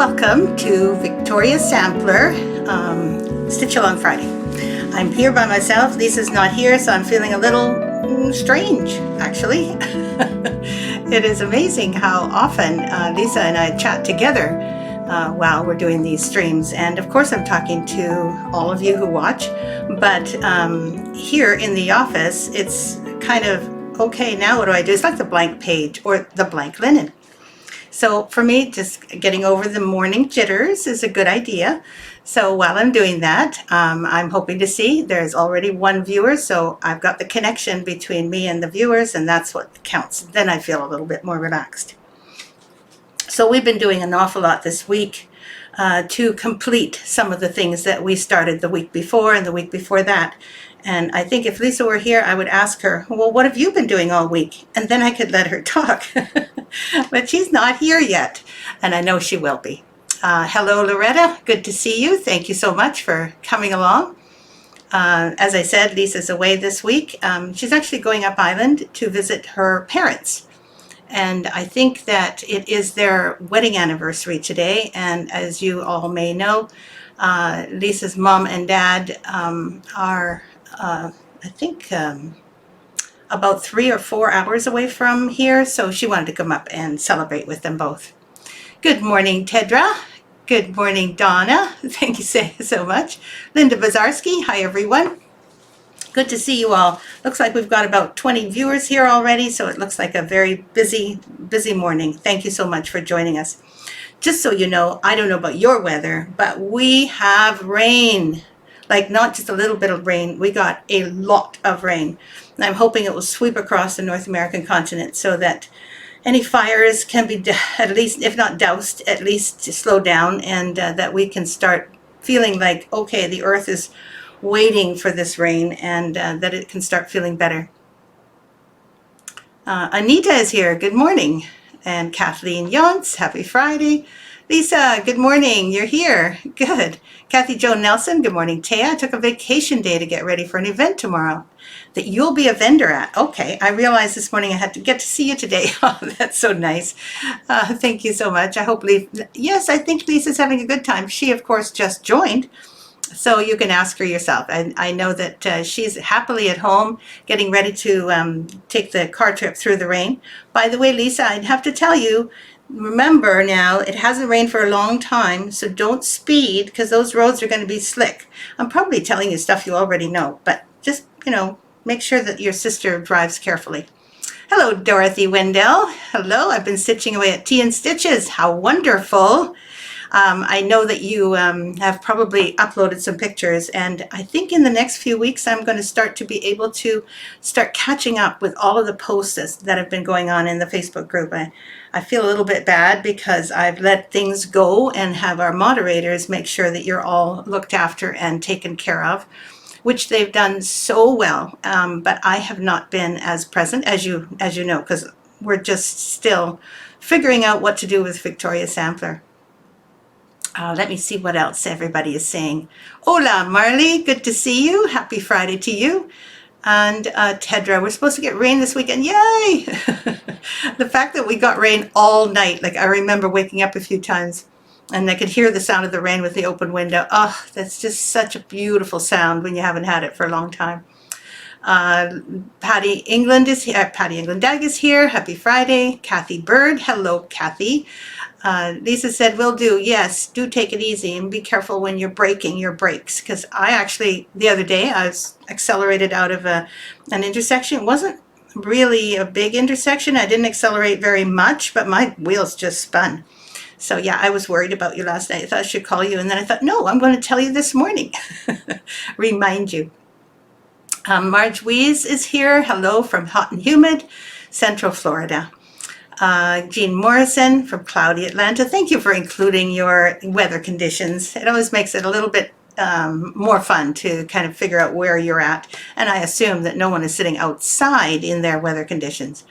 Welcome to Victoria Sampler Stitch Along Friday. I'm here by myself. Lisa's not here, so I'm feeling a little strange, actually. It is amazing how often Lisa and I chat together while we're doing these streams. And of course, I'm talking to all of you who watch, but here in the office, it's kind of, okay, now what do I do? It's like the blank page or the blank linen. So for me, just getting over the morning jitters is a good idea. So while I'm doing that, I'm hoping to see there's already one viewer. So I've got the connection between me and the viewers, and that's what counts. Then I feel a little bit more relaxed. So we've been doing an awful lot this week to complete some of the things that we started the week before and the week before that. And I think if Lisa were here, I would ask her, well, what have you been doing all week? And then I could let her talk. But she's not here yet, and I know she will be. Hello, Loretta. Good to see you. Thank you so much for coming along. As I said, Lisa's away this week. She's actually going up island to visit her parents. And I think that it is their wedding anniversary today. And as you all may know, Lisa's mom and dad are, I think, about 3 or 4 hours away from here. So she wanted to come up and celebrate with them both. Good morning, Tedra. Good morning, Donna. Thank you so much. Linda Bazarski. Hi, everyone. Good to see you all. Looks like we've got about 20 viewers here already, so it looks like a very busy morning. Thank you so much for joining us. Just so you know, I don't know about your weather, but we have rain. Like, not just a little bit of rain, we got a lot of rain. And I'm hoping it will sweep across the North American continent so that any fires can be, at least, if not doused, at least slowed down, and that we can start feeling like, okay, the earth is waiting for this rain, and that it can start feeling better. Anita is here. Good morning. And Kathleen Yonts, happy Friday. Lisa, good morning. You're here. Good. Kathy Jo Nelson, good morning. Thea, I took a vacation day to get ready for an event tomorrow that you'll be a vendor at. Okay, I realized this morning I had to get to see you today. Oh, that's so nice. Thank you so much. I hope yes, I think Lisa's having a good time. She, of course, just joined, so you can ask her yourself. I know that she's happily at home getting ready to take the car trip through the rain. By the way, Lisa, I'd have to tell you, remember now, it hasn't rained for a long time, so don't speed because those roads are going to be slick. I'm probably telling you stuff you already know, but just, make sure that your sister drives carefully. Hello, Dorothy Wendell. Hello, I've been stitching away at Tea and Stitches. How wonderful. I know that you have probably uploaded some pictures, and I think in the next few weeks I'm going to start to be able to start catching up with all of the posts that have been going on in the Facebook group. I feel a little bit bad because I've let things go and have our moderators make sure that you're all looked after and taken care of, which they've done so well, but I have not been as present as you know, because we're just still figuring out what to do with Victoria Sampler. Let me see what else everybody is saying. Hola, Marley, good to see you. Happy Friday to you. And Tedra, we're supposed to get rain this weekend. Yay! The fact that we got rain all night, like I remember waking up a few times and I could hear the sound of the rain with the open window. Oh, that's just such a beautiful sound when you haven't had it for a long time. Patty England is here. Patty England Dag is here. Happy Friday. Kathy Bird. Hello, Kathy. Lisa said, will do. Yes, do take it easy and be careful when you're braking your brakes. Because I actually, the other day, I was accelerated out of an intersection. It wasn't really a big intersection. I didn't accelerate very much, but my wheels just spun. So yeah, I was worried about you last night. I thought I should call you. And then I thought, no, I'm going to tell you this morning. Remind you. Marge Wees is here. Hello from hot and humid Central Florida. Jean Morrison from cloudy Atlanta. Thank you for including your weather conditions. It always makes it a little bit more fun to kind of figure out where you're at. And I assume that no one is sitting outside in their weather conditions.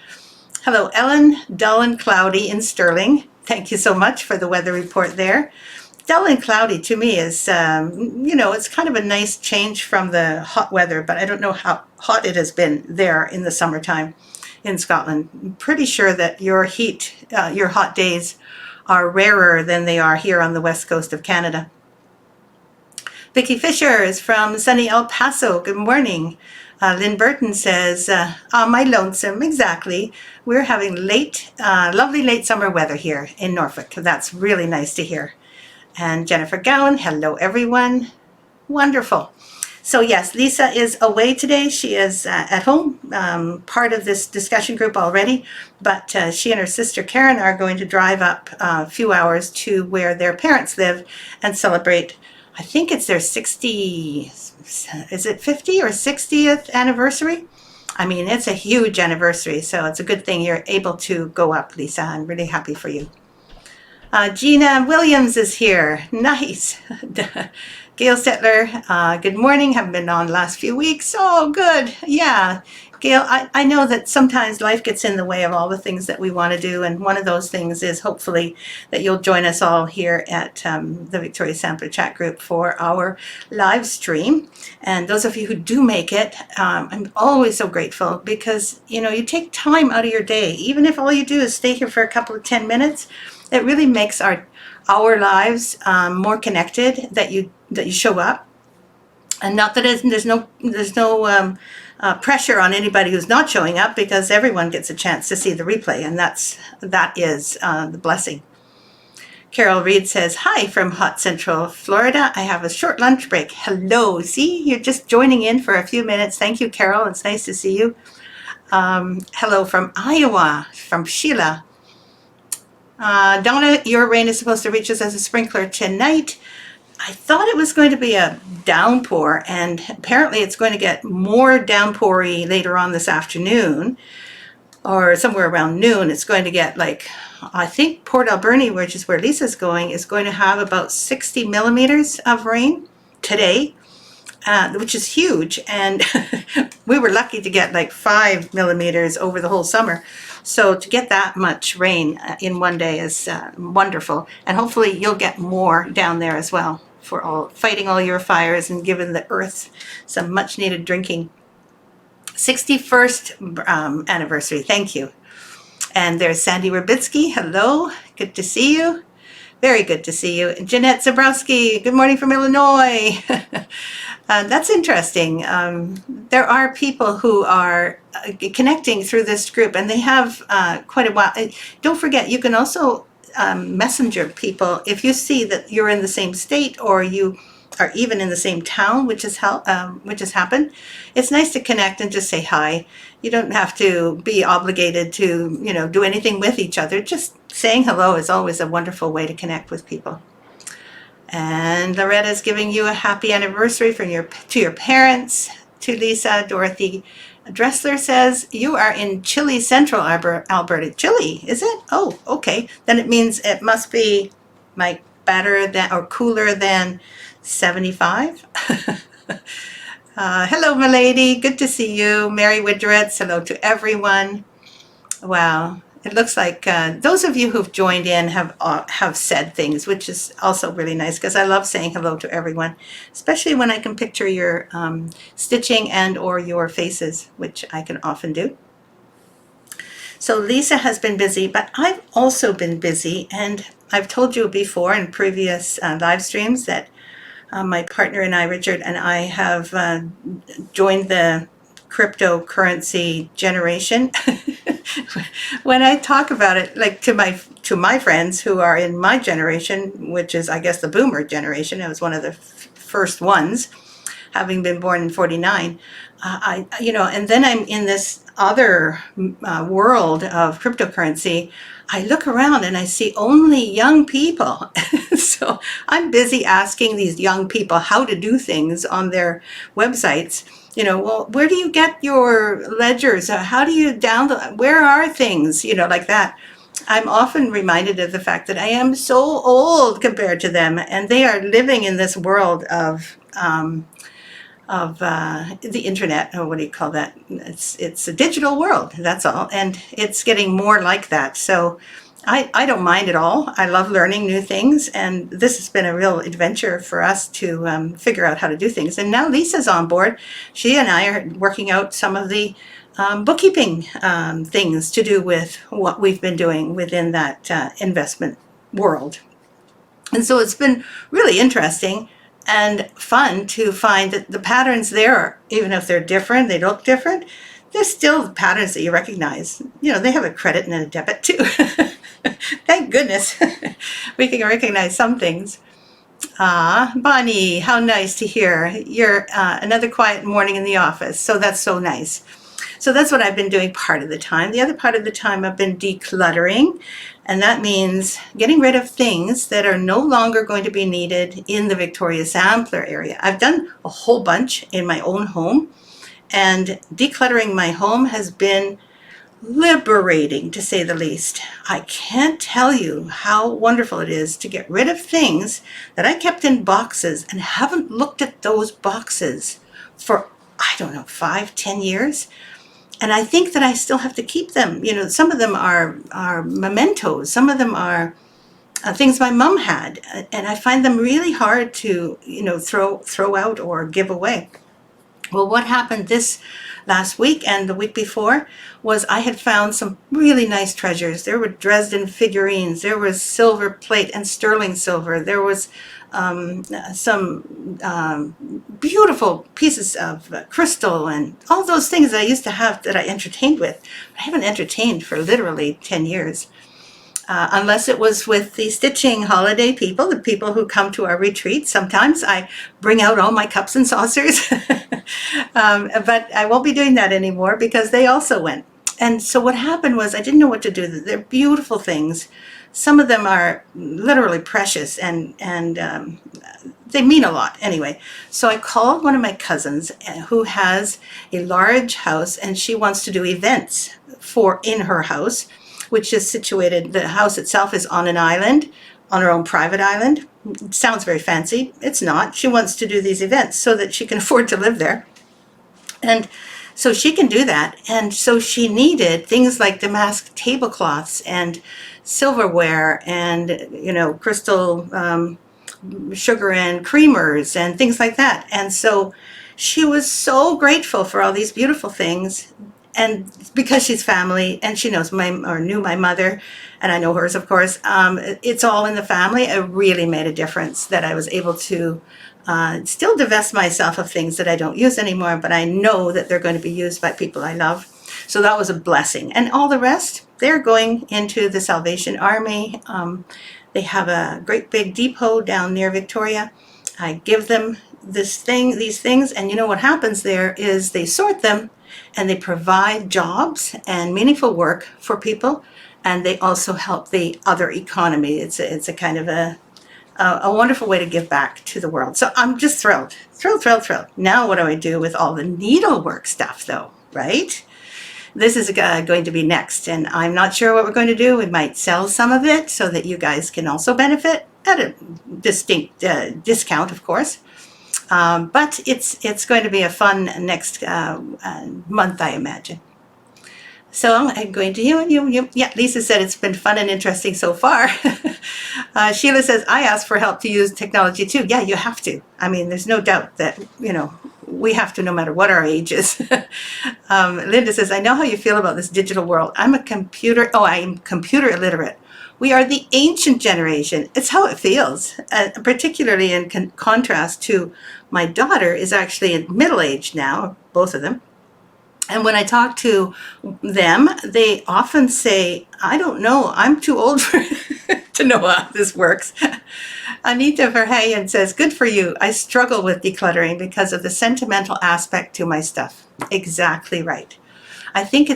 Hello, Ellen. Dull and cloudy in Sterling. Thank you so much for the weather report there. Dull and cloudy to me is, it's kind of a nice change from the hot weather, but I don't know how hot it has been there in the summertime in Scotland. I'm pretty sure that your hot days are rarer than they are here on the west coast of Canada. Vicki Fisher is from sunny El Paso. Good morning. Lynn Burton says, on my lonesome, exactly. We're having lovely late summer weather here in Norfolk. That's really nice to hear. And Jennifer Gowan, hello everyone. Wonderful. So yes, Lisa is away today. She is at home, part of this discussion group already, but she and her sister Karen are going to drive up a few hours to where their parents live and celebrate, I think it's their 50 or 60th anniversary? I mean, it's a huge anniversary, so it's a good thing you're able to go up, Lisa. I'm really happy for you. Gina Williams is here. Nice. Gail Settler, good morning. Haven't been on the last few weeks. Oh, good. Yeah. Gail, I know that sometimes life gets in the way of all the things that we want to do, and one of those things is hopefully that you'll join us all here at the Victoria Sampler Chat Group for our live stream. And those of you who do make it, I'm always so grateful because, you know, you take time out of your day, even if all you do is stay here for a couple of 10 minutes, it really makes our lives more connected that you show up. And not that there's no pressure on anybody who's not showing up, because everyone gets a chance to see the replay, and that is the blessing. Carol Reed says, hi from hot Central Florida. I have a short lunch break. Hello. See, you're just joining in for a few minutes. Thank you, Carol. It's nice to see you. Hello from Iowa, from Sheila. Donna, your rain is supposed to reach us as a sprinkler tonight. I thought it was going to be a downpour, and apparently it's going to get more downpoury later on this afternoon, or somewhere around noon. It's going to get, like, I think Port Alberni, which is where Lisa's going, is going to have about 60 millimeters of rain today, which is huge. And we were lucky to get like 5 millimeters over the whole summer. So to get that much rain in one day is wonderful. And hopefully you'll get more down there as well for fighting all your fires and giving the earth some much needed drinking. 61st anniversary. Thank you. And there's Sandy Rabitsky. Hello. Good to see you. Very good to see you. Jeanette Zabrowski. Good morning from Illinois. That's interesting. There are people who are connecting through this group, and they have quite a while. Don't forget, you can also messenger people if you see that you're in the same state, or you are even in the same town, which has happened. It's nice to connect and just say hi. You don't have to be obligated to, you know, do anything with each other. Just saying hello is always a wonderful way to connect with people. And Loretta's giving you a happy anniversary to your parents. To Lisa, Dorothy Dressler says, you are in chilly Central Alberta. Chilly, is it? Oh, okay. Then it means it must be like better than or cooler than 75. Hello, milady. Good to see you. Mary Widgeretz, hello to everyone. Wow. It looks like those of you who've joined in have said things, which is also really nice, because I love saying hello to everyone, especially when I can picture your stitching and or your faces, which I can often do. So Lisa has been busy, but I've also been busy, and I've told you before in previous live streams that my partner and I, Richard, and I have joined the cryptocurrency generation. When I talk about it, like to my friends who are in my generation, which is, I guess, the boomer generation, I was one of the first ones, having been born in 49, and then I'm in this other world of cryptocurrency. I look around and I see only young people. So I'm busy asking these young people how to do things on their websites. You know, well, where do you get your ledgers? How do you download? Where are things? You know, like that. I'm often reminded of the fact that I am so old compared to them, and they are living in this world of the internet, or what do you call that? It's a digital world, that's all, and it's getting more like that. So I don't mind at all. I love learning new things, and this has been a real adventure for us to figure out how to do things. And now Lisa's on board. She and I are working out some of the bookkeeping things to do with what we've been doing within that investment world. And so it's been really interesting and fun to find that the patterns there, even if they're different, they look different, they're still patterns that you recognize. You know, they have a credit and a debit too. Thank goodness we can recognize some things. Ah, Bonnie, how nice to hear. You're another quiet morning in the office, so that's so nice. So that's what I've been doing part of the time. The other part of the time I've been decluttering, and that means getting rid of things that are no longer going to be needed in the Victoria Sampler area. I've done a whole bunch in my own home, and decluttering my home has been liberating, to say the least. I can't tell you how wonderful it is to get rid of things that I kept in boxes and haven't looked at those boxes for, I don't know, 5, 10 years. And I think that I still have to keep them. You know, some of them are mementos. Some of them are things my mom had, and I find them really hard to, you know, throw out or give away. Well, what happened this last week and the week before was I had found some really nice treasures. There were Dresden figurines, there was silver plate and sterling silver, there was some beautiful pieces of crystal and all those things that I used to have that I entertained with. I haven't entertained for literally 10 years. Unless it was with the stitching holiday people, the people who come to our retreat. Sometimes I bring out all my cups and saucers, but I won't be doing that anymore because they also went. And so what happened was I didn't know what to do. They're beautiful things. Some of them are literally precious, and they mean a lot anyway. So I called one of my cousins who has a large house, and she wants to do events in her house, which is situated, the house itself is on an island, on her own private island. It sounds very fancy. It's not. She wants to do these events so that she can afford to live there. And so she can do that. And so she needed things like damask tablecloths and silverware and, you know, crystal sugar and creamers and things like that. And so she was so grateful for all these beautiful things. And because she's family and she knows knew my mother, and I know hers, of course, it's all in the family. It really made a difference that I was able to still divest myself of things that I don't use anymore, but I know that they're going to be used by people I love. So that was a blessing. And all the rest, they're going into the Salvation Army. They have a great big depot down near Victoria. I give them these things, and you know what happens there is they sort them and they provide jobs and meaningful work for people, and they also help the other economy. It's a kind of a wonderful way to give back to the world. So I'm just thrilled. Now what do I do with all the needlework stuff though, right? This is going to be next, and I'm not sure what we're going to do. We might sell some of it so that you guys can also benefit at a distinct discount, of course. But it's going to be a fun next month, I imagine. So I'm going to you. Yeah, Lisa said it's been fun and interesting so far. Sheila says, I asked for help to use technology too. Yeah, you have to. I mean, there's no doubt that, you know, we have to no matter what our age is. Linda says, I know how you feel about this digital world. I'm computer illiterate. We are the ancient generation. It's how it feels, particularly in contrast to my daughter is actually in middle age now, both of them. And when I talk to them, they often say, I don't know, I'm too old to know how this works. Anita Verheyen says, good for you. I struggle with decluttering because of the sentimental aspect to my stuff. Exactly right. I think you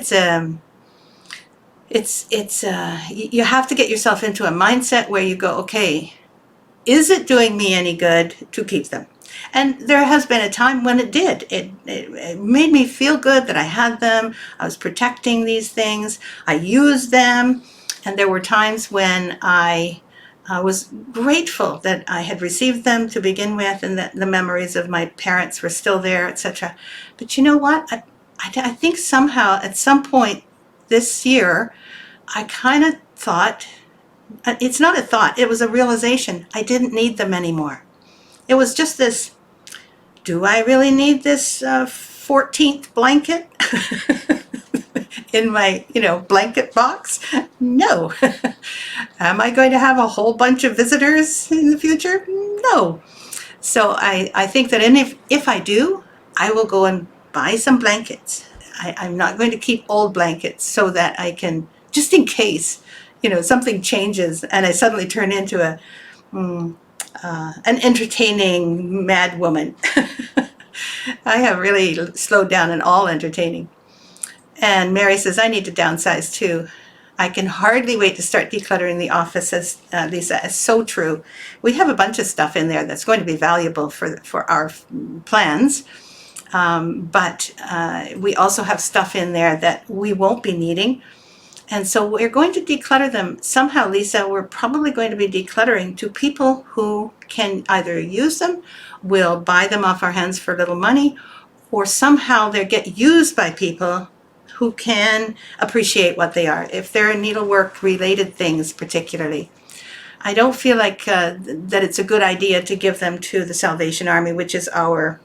have to get yourself into a mindset where you go, okay, is it doing me any good to keep them? And there has been a time when it did. It made me feel good that I had them. I was protecting these things. I used them. And there were times when I was grateful that I had received them to begin with and that the memories of my parents were still there, etc. But you know what? I think somehow at some point this year, I kind of thought, it's not a thought, it was a realization. I didn't need them anymore. It was just this, do I really need this 14th blanket? in my, blanket box? No. Am I going to have a whole bunch of visitors in the future? No. So I think that if I do, I will go and buy some blankets. I'm not going to keep old blankets so that I can, just in case, something changes and I suddenly turn into an entertaining mad woman. I have really slowed down in all entertaining. And Mary says, I need to downsize too. I can hardly wait to start decluttering the office, says Lisa. It's so true. We have a bunch of stuff in there that's going to be valuable for our plans. But we also have stuff in there that we won't be needing. And so we're going to declutter them. Somehow, Lisa, we're probably going to be decluttering to people who can either use them, will buy them off our hands for little money, or somehow they get used by people who can appreciate what they are, if they're needlework related things particularly. I don't feel like that it's a good idea to give them to the Salvation Army, which is our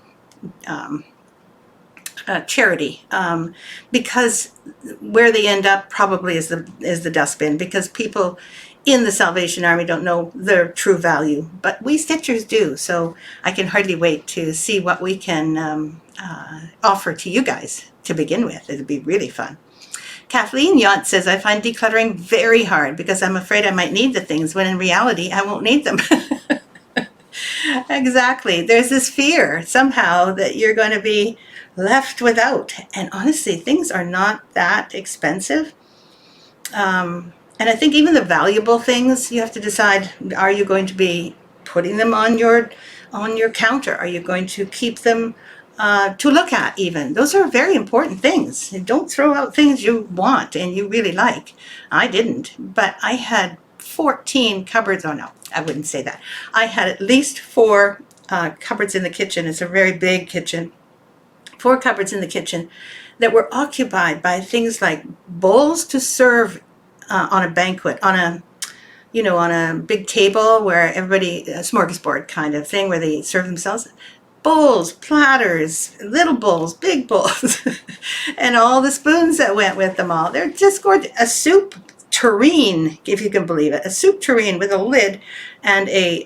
charity, because where they end up probably is the dustbin, because people in the Salvation Army don't know their true value, but we Stitchers do. So I can hardly wait to see what we can offer to you guys to begin with. It'd be really fun. Kathleen Yont says, I find decluttering very hard because I'm afraid I might need the things when in reality I won't need them. Exactly. There's this fear somehow that you're going to be left without. And honestly, things are not that expensive. And I think even the valuable things, you have to decide, are you going to be putting them on your counter? Are you going to keep them to look at even? Those are very important things. Don't throw out things you want and you really like. I didn't, but I had 14 cupboards. Oh no, I wouldn't say that. I had at least 4 cupboards in the kitchen. It's a very big kitchen. 4 cupboards in the kitchen that were occupied by things like bowls to serve on a banquet, on a big table where everybody, a smorgasbord kind of thing where they serve themselves. Bowls, platters, little bowls, big bowls, and all the spoons that went with them all. They're just gorgeous. A soup tureen, if you can believe it. A soup tureen with a lid and a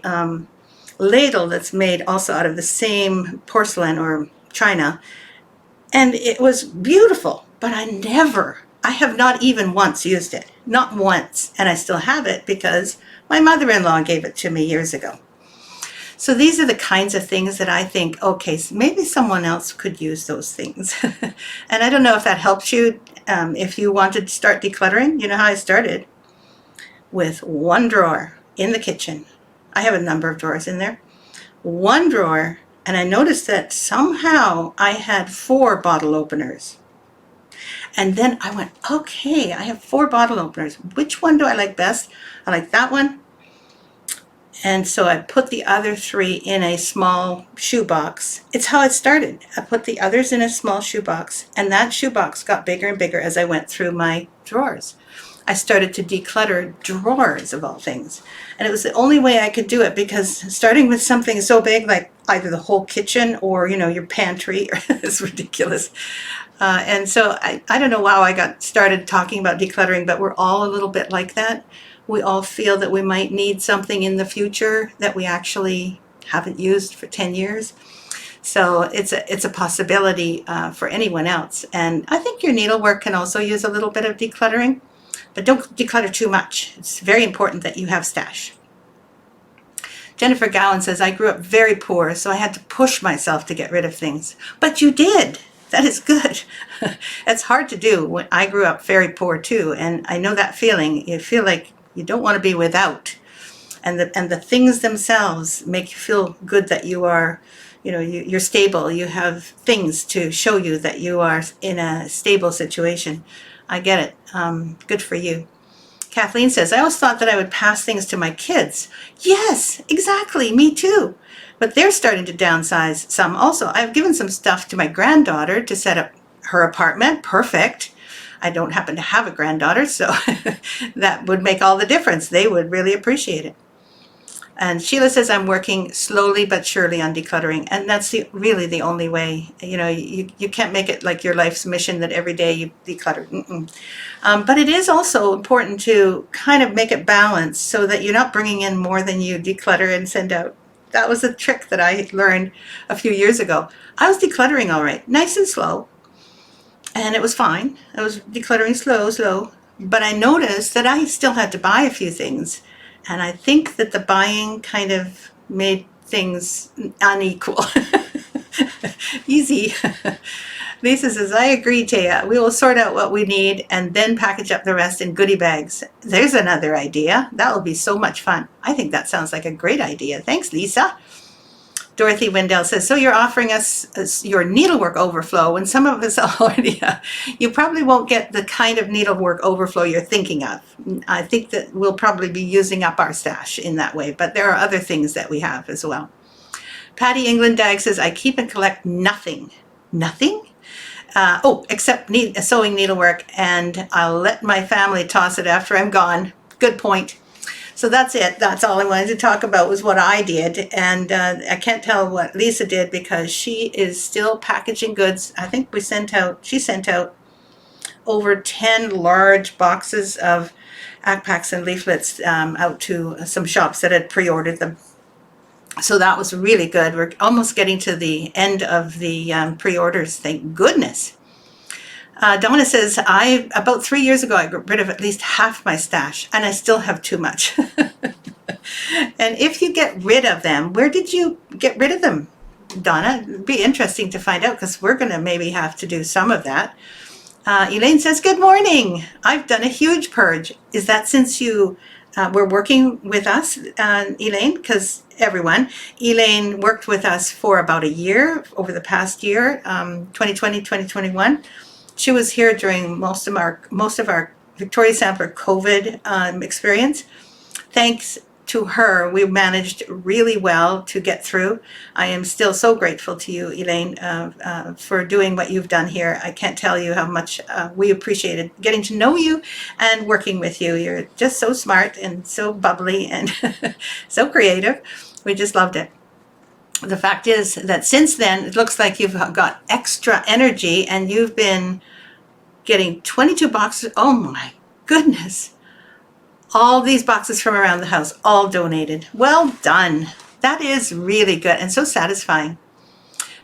ladle that's made also out of the same porcelain or china. And it was beautiful, but I have not even once used it. Not once. And I still have it because my mother-in-law gave it to me years ago. So these are the kinds of things that I think, okay, so maybe someone else could use those things. And I don't know if that helps you. If you wanted to start decluttering, you know how I started? With 1 drawer in the kitchen. I have a number of drawers in there. 1 drawer, and I noticed that somehow I had 4 bottle openers. And then I went, okay, I have 4 bottle openers. Which one do I like best? I like that one. And so I put the other 3 in a small shoebox. It's how it started. I put the others in a small shoebox, and that shoebox got bigger and bigger as I went through my drawers. I started to declutter drawers of all things. And it was the only way I could do it, because starting with something so big like either the whole kitchen or, your pantry is ridiculous. And so I don't know how I got started talking about decluttering, but we're all a little bit like that. We all feel that we might need something in the future that we actually haven't used for 10 years. So it's a possibility for anyone else. And I think your needlework can also use a little bit of decluttering, but don't declutter too much. It's very important that you have stash. Jennifer Gowan says, I grew up very poor, so I had to push myself to get rid of things. But you did. That is good. It's hard to do. When I grew up very poor too, and I know that feeling. You feel like you don't want to be without. And the things themselves make you feel good that you are, you're stable. You have things to show you that you are in a stable situation. I get it. Good for you. Kathleen says, I always thought that I would pass things to my kids. Yes, exactly. Me too. But they're starting to downsize some also. I've given some stuff to my granddaughter to set up her apartment. Perfect. I don't happen to have a granddaughter, so that would make all the difference. They would really appreciate it. And Sheila says, I'm working slowly but surely on decluttering. And that's really the only way. You can't make it like your life's mission that every day you declutter. But it is also important to kind of make it balanced so that you're not bringing in more than you declutter and send out. That was a trick that I learned a few years ago. I was decluttering all right, nice and slow. And it was fine. I was decluttering slow. But I noticed that I still had to buy a few things. And I think that the buying kind of made things unequal. Easy. Lisa says, I agree, Thea. We will sort out what we need and then package up the rest in goodie bags. There's another idea. That will be so much fun. I think that sounds like a great idea. Thanks, Lisa. Dorothy Wendell says, so you're offering us your needlework overflow when some of us already, you probably won't get the kind of needlework overflow you're thinking of. I think that we'll probably be using up our stash in that way, but there are other things that we have as well. Patty England Dag says, I keep and collect nothing. Nothing? Except sewing needlework, and I'll let my family toss it after I'm gone. Good point. So that's it. That's all I wanted to talk about was what I did. And I can't tell what Lisa did because she is still packaging goods. I think she sent out over 10 large boxes of ACPACs and leaflets out to some shops that had pre-ordered them. So that was really good. We're almost getting to the end of the pre-orders, thank goodness. Donna says, about 3 years ago, I got rid of at least half my stash, and I still have too much. And if you get rid of them, where did you get rid of them, Donna? It'd be interesting to find out, because we're going to maybe have to do some of that. Elaine says, good morning. I've done a huge purge. Is that since you were working with us, Elaine? Because everyone, Elaine worked with us for about a year, over the past year, 2020, 2021. She was here during most of our Victoria Sampler COVID experience. Thanks to her, we managed really well to get through. I am still so grateful to you, Elaine, for doing what you've done here. I can't tell you how much we appreciated getting to know you and working with you. You're just so smart and so bubbly and so creative. We just loved it. The fact is that since then, it looks like you've got extra energy and you've been getting 22 boxes. Oh my goodness. All these boxes from around the house, all donated. Well done. That is really good and so satisfying.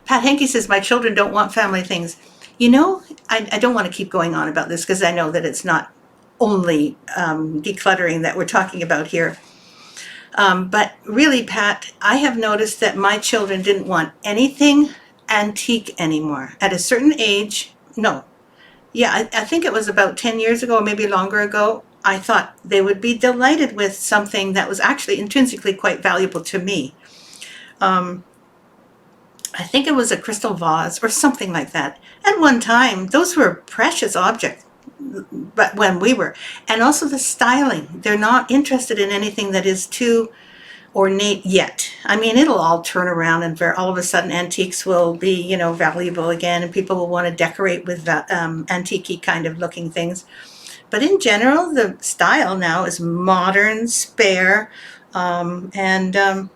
Pat Henke says, my children don't want family things. I don't want to keep going on about this because I know that it's not only decluttering that we're talking about here. But really, Pat, I have noticed that my children didn't want anything antique anymore. At a certain age, no. Yeah, I think it was about 10 years ago, or maybe longer ago, I thought they would be delighted with something that was actually intrinsically quite valuable to me. I think it was a crystal vase or something like that. At one time, those were precious objects. But when we were, and also the styling, they're not interested in anything that is too ornate yet. I mean, it'll all turn around and all of a sudden antiques will be, valuable again, and people will want to decorate with that antique-y kind of looking things. But in general, the style now is modern, spare, and kind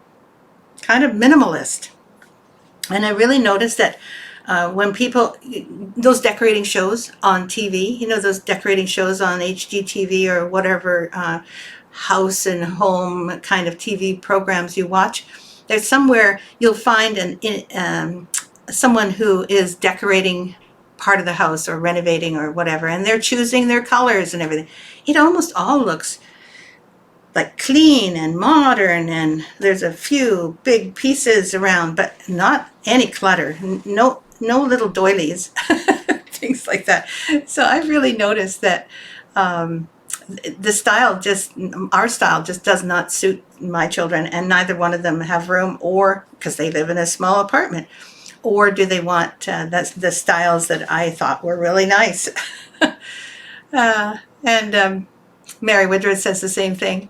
of minimalist. And I really noticed that when people, those decorating shows on TV, those decorating shows on HGTV or whatever house and home kind of TV programs you watch, there's somewhere you'll find someone who is decorating part of the house or renovating or whatever, and they're choosing their colors and everything. It almost all looks like clean and modern, and there's a few big pieces around, but not any clutter. No little doilies, things like that. So I've really noticed that our style just does not suit my children, and neither one of them have room, or because they live in a small apartment, or do they want the styles that I thought were really nice. And Mary Woodruff says the same thing.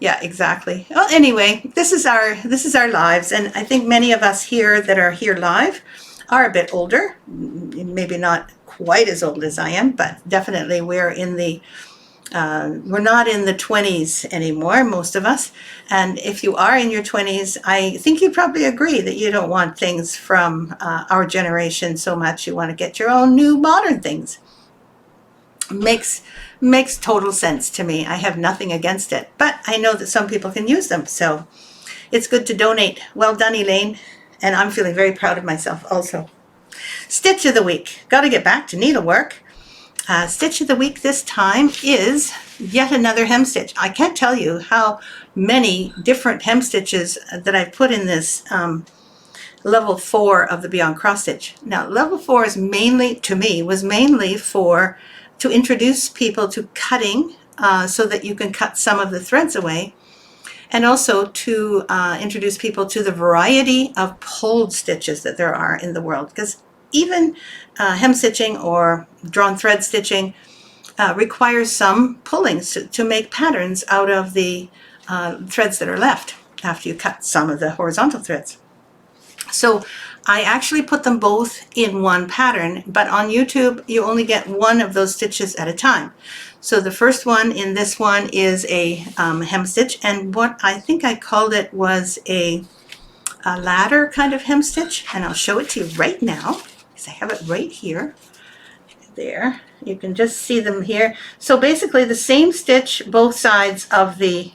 Yeah, exactly. Well, anyway, this is our lives, and I think many of us here that are here live are a bit older, maybe not quite as old as I am, but definitely we're in the We're not in the 20s anymore, most of us. And if you are in your 20s, I think you'd probably agree that you don't want things from our generation so much. You want to get your own new modern things. Makes total sense to me. I have nothing against it, but I know that some people can use them, so it's good to donate. Well done, Elaine, and I'm feeling very proud of myself also. Stitch of the week. Got to get back to needlework. Stitch of the week this time is yet another hem stitch. I can't tell you how many different hem stitches that I've put in this level 4 of the Beyond Cross Stitch. Now, level 4 is mainly, to me, was mainly to introduce people to cutting so that you can cut some of the threads away, and also to introduce people to the variety of pulled stitches that there are in the world, because even hem stitching or drawn thread stitching requires some pullings to make patterns out of the threads that are left after you cut some of the horizontal threads. So I actually put them both in one pattern, but on YouTube you only get one of those stitches at a time. So the first one in this one is a hem stitch, and what I think I called it was a ladder kind of hem stitch, and I'll show it to you right now because I have it right here. There, you can just see them here. So basically the same stitch both sides of the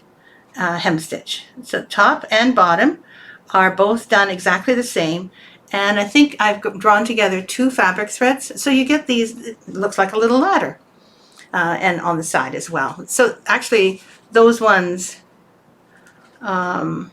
hem stitch. So top and bottom are both done exactly the same, and I think I've drawn together 2 fabric threads, so you get these, it looks like a little ladder, and on the side as well. So actually those ones are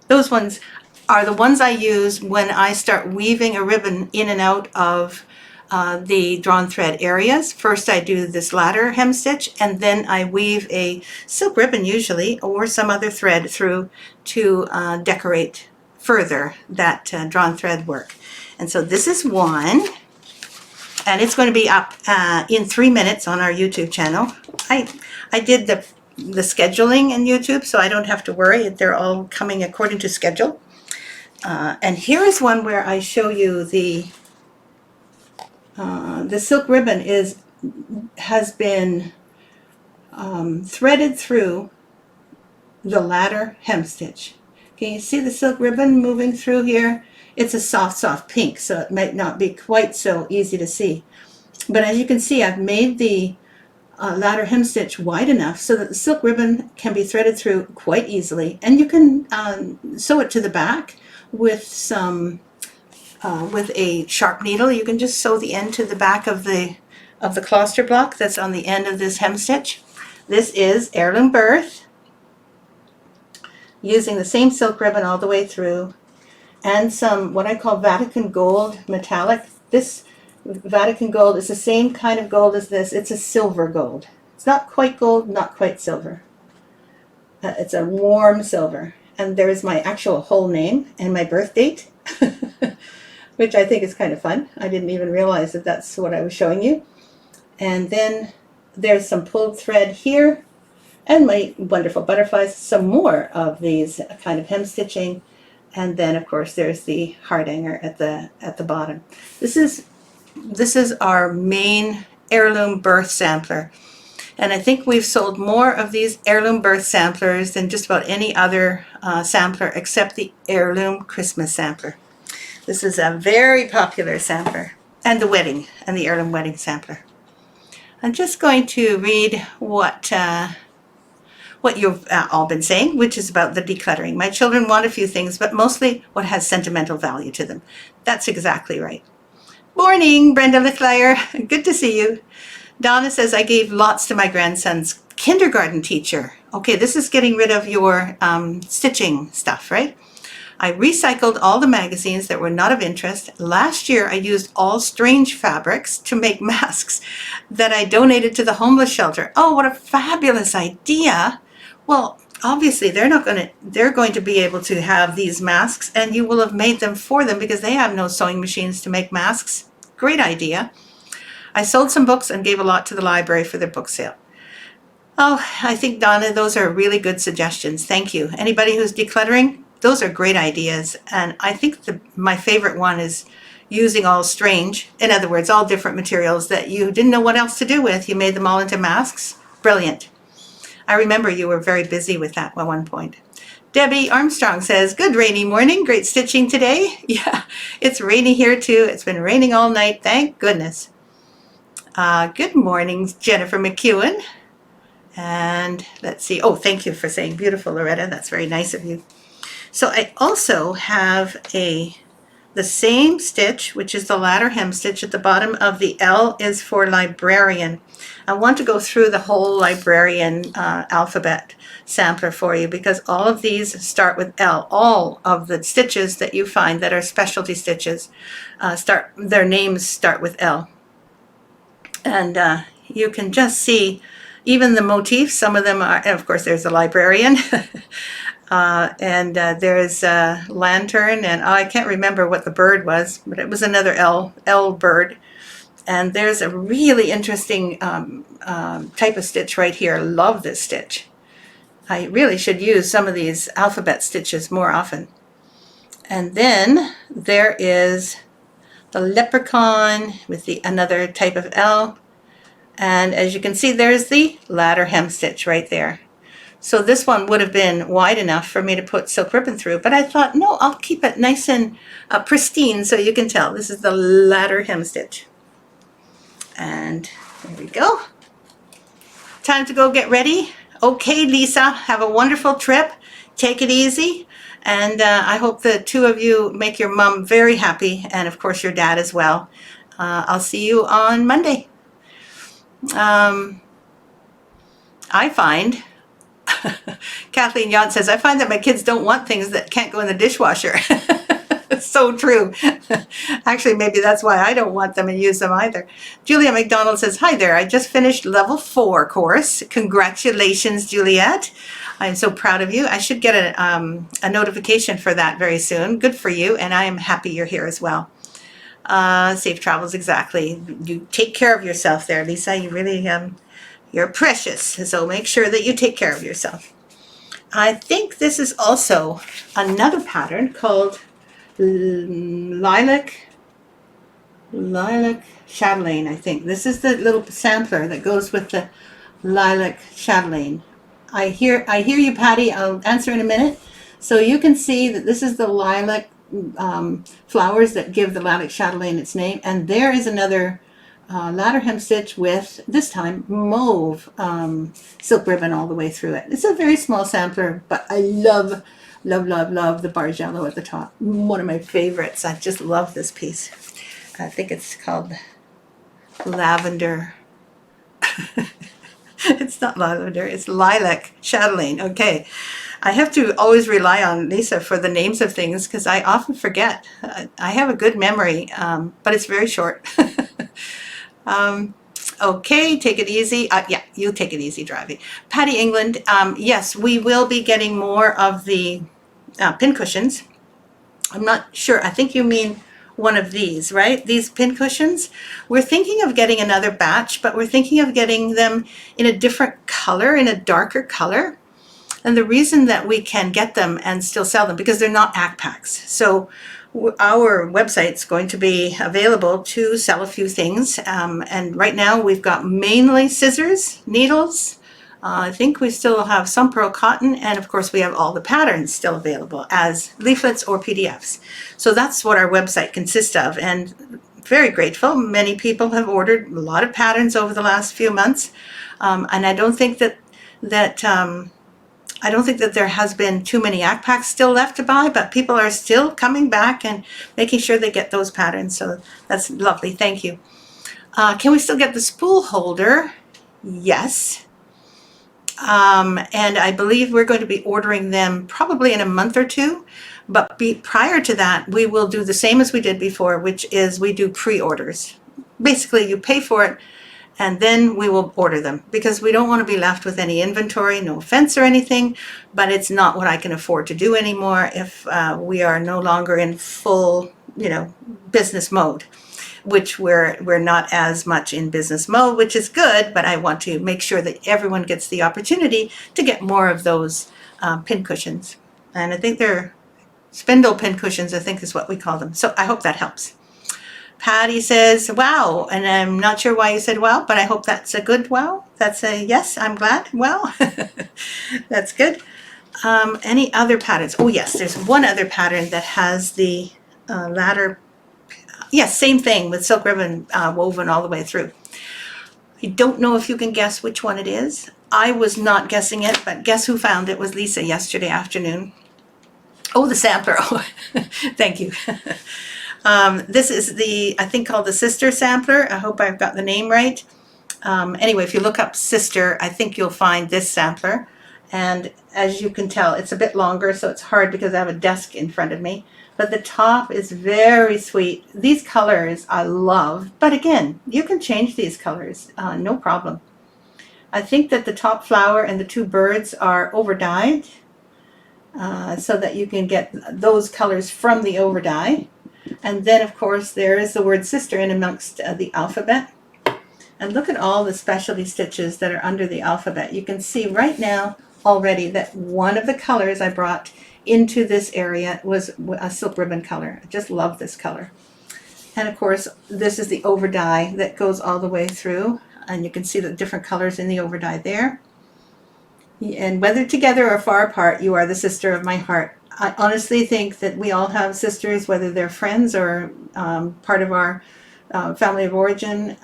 the ones I use when I start weaving a ribbon in and out of the drawn thread areas. First I do this ladder hem stitch, and then I weave a silk ribbon usually, or some other thread through to decorate further that drawn thread work. And so this is one, and it's going to be up in 3 minutes on our YouTube channel. I did the scheduling in YouTube, so I don't have to worry. They're all coming according to schedule. And here is one where I show you the silk ribbon has been threaded through the ladder hem stitch. Can you see the silk ribbon moving through here? It's a soft pink, so it might not be quite so easy to see. But as you can see, I've made the ladder hem stitch wide enough so that the silk ribbon can be threaded through quite easily, and you can sew it to the back with some with a sharp needle. You can just sew the end to the back of the cluster block that's on the end of this hem stitch. This is Heirloom Birth, using the same silk ribbon all the way through, and some what I call Vatican gold metallic. This Vatican gold is the same kind of gold as this. It's a silver gold. It's not quite gold, not quite silver. It's a warm silver. And there's my actual whole name and my birth date, which I think is kind of fun. I didn't even realize that that's what I was showing you. And then there's some pulled thread here, and my wonderful butterflies, some more of these kind of hem stitching, and then of course there's the heart hanger at the bottom. This is our main Heirloom Birth sampler, and I think we've sold more of these Heirloom Birth samplers than just about any other sampler except the Heirloom Christmas sampler. This is a very popular sampler, and the wedding and the Heirloom Wedding sampler. I'm just going to read what you've all been saying, which is about the decluttering. My children want a few things, but mostly what has sentimental value to them. That's exactly right. Morning, Brenda Licklier. Good to see you. Donna says, I gave lots to my grandson's kindergarten teacher. Okay, this is getting rid of your stitching stuff, right? I recycled all the magazines that were not of interest. Last year, I used all strange fabrics to make masks that I donated to the homeless shelter. Oh, what a fabulous idea. Well, obviously they're going to be able to have these masks, and you will have made them for them because they have no sewing machines to make masks. Great idea. I sold some books and gave a lot to the library for their book sale. Oh, I think, Donna, those are really good suggestions. Thank you. Anybody who's decluttering, those are great ideas. And I think my favorite one is using all strange, in other words, all different materials that you didn't know what else to do with. You made them all into masks. Brilliant. I remember you were very busy with that at one point. Debbie Armstrong says, good rainy morning, great stitching today. Yeah, it's rainy here too. It's been raining all night, thank goodness. Good morning, Jennifer McEwen. And let's see, oh, thank you for saying beautiful, Loretta. That's very nice of you. So I also have the same stitch, which is the ladder hem stitch at the bottom of the L is for librarian. I want to go through the whole librarian alphabet sampler for you because all of these start with L. All of the stitches that you find that are specialty stitches their names start with L. And you can just see even the motifs. Some of them are, and of course there's a librarian. There's a lantern, and I can't remember what the bird was, but it was another L bird. And there's a really interesting type of stitch right here. Love this stitch. I really should use some of these alphabet stitches more often. And then there is the leprechaun with another type of L. And as you can see, there's the ladder hem stitch right there. So this one would have been wide enough for me to put silk ribbon through, but I thought, no, I'll keep it nice and pristine so you can tell. This is the ladder hem stitch. And there we go. Time to go get ready. Okay, Lisa, have a wonderful trip. Take it easy. And I hope the two of you make your mom very happy, and of course your dad as well. I'll see you on Monday. I find, Kathleen Yant says, I find that my kids don't want things that can't go in the dishwasher. It's so true. Actually, maybe that's why I don't want them and use them either. Juliet McDonald says, hi there, I just finished level 4 course. Congratulations, Juliet. I'm so proud of you. I should get a notification for that very soon. Good for you, and I am happy you're here as well. Safe travels, exactly. You take care of yourself there, Lisa. You really, you're precious, so make sure that you take care of yourself. I think this is also another pattern called Lilac Chatelaine, I think. This is the little sampler that goes with the Lilac Chatelaine. I hear you, Patty. I'll answer in a minute. So you can see that this is the lilac flowers that give the Lilac Chatelaine its name, and there is another ladder hem stitch with, this time, mauve silk ribbon all the way through it. It's a very small sampler, but I love the bargello at the top. One of my favorites. I just love this piece. I think it's called Lavender. It's not lavender, it's Lilac Chatelaine. Okay. I have to always rely on Lisa for the names of things because I often forget. I have a good memory, but it's very short. Okay, take it easy. Yeah, you take it easy driving. Patty England, yes, we will be getting more of the pin cushions. I'm not sure. I think you mean one of these, right? These pin cushions. We're thinking of getting another batch, but we're thinking of getting them in a different color, in a darker color. And the reason that we can get them and still sell them, because they're not ACK packs. So our website's going to be available to sell a few things. And right now we've got mainly scissors, needles. I think we still have some pearl cotton, and of course we have all the patterns still available as leaflets or PDFs. So that's what our website consists of, and very grateful. Many people have ordered a lot of patterns over the last few months, and I don't think that there has been too many ACK packs still left to buy, but people are still coming back and making sure they get those patterns. So that's lovely. Thank you. Can we still get the spool holder? Yes. And I believe we're going to be ordering them probably in a month or two. But prior to that, we will do the same as we did before, which is we do pre-orders. Basically, you pay for it, and then we will order them because we don't want to be left with any inventory, no offense or anything, but it's not what I can afford to do anymore if we are no longer in full, business mode, which we're not as much in business mode, which is good, but I want to make sure that everyone gets the opportunity to get more of those pin cushions. And I think they're spindle pin cushions, I think is what we call them. So I hope that helps. Patty says, wow. And I'm not sure why you said wow, but I hope that's a good wow. That's a yes, I'm glad. Wow. That's good. Any other patterns? Oh, yes, there's one other pattern that has the ladder. Yes, same thing with silk ribbon woven all the way through. I don't know if you can guess which one it is. I was not guessing it, but guess who found it? It was Lisa yesterday afternoon. Oh, the sampler. Oh, thank you. This is the, I think, called the Sister Sampler. I hope I've got the name right. Anyway, if you look up Sister, I think you'll find this sampler. And as you can tell, it's a bit longer, so it's hard because I have a desk in front of me. But the top is very sweet. These colors I love. But again, you can change these colors, no problem. I think that the top flower and the two birds are over dyed, so that you can get those colors from the over dye. And then, of course, there is the word sister in amongst the alphabet. And look at all the specialty stitches that are under the alphabet. You can see right now already that one of the colors I brought into this area was a silk ribbon color. I just love this color. And of course, this is the over dye that goes all the way through. And you can see the different colors in the over dye there. And whether together or far apart, you are the sister of my heart. I honestly think that we all have sisters, whether they're friends or part of our family of origin,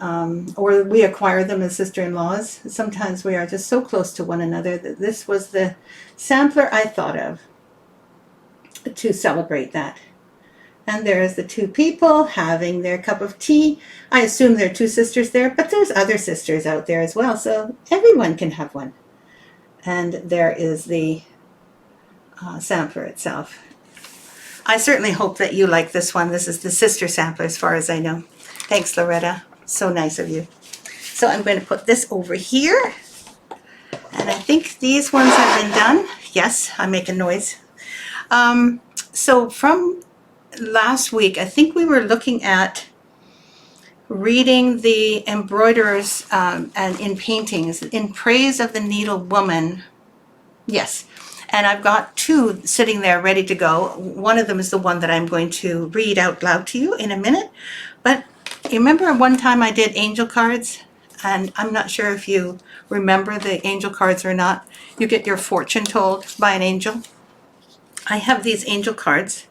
or we acquire them as sister-in-laws. Sometimes we are just so close to one another that this was the sampler I thought of to celebrate that. And there's the two people having their cup of tea. I assume there are two sisters there, but there's other sisters out there as well, so everyone can have one. And there is the sampler itself. I certainly hope that you like this one. This is the sister sampler as far as I know. Thanks, Loretta. So nice of you. So I'm going to put this over here. And I think these ones have been done. Yes, I'm making noise. So from last week, I think we were looking at reading the embroiderers and in paintings, In Praise of the Needle Woman. Yes. And I've got two sitting there ready to go. One of them is the one that I'm going to read out loud to you in a minute. But you remember one time I did angel cards? And I'm not sure if you remember the angel cards or not. You get your fortune told by an angel. I have these angel cards.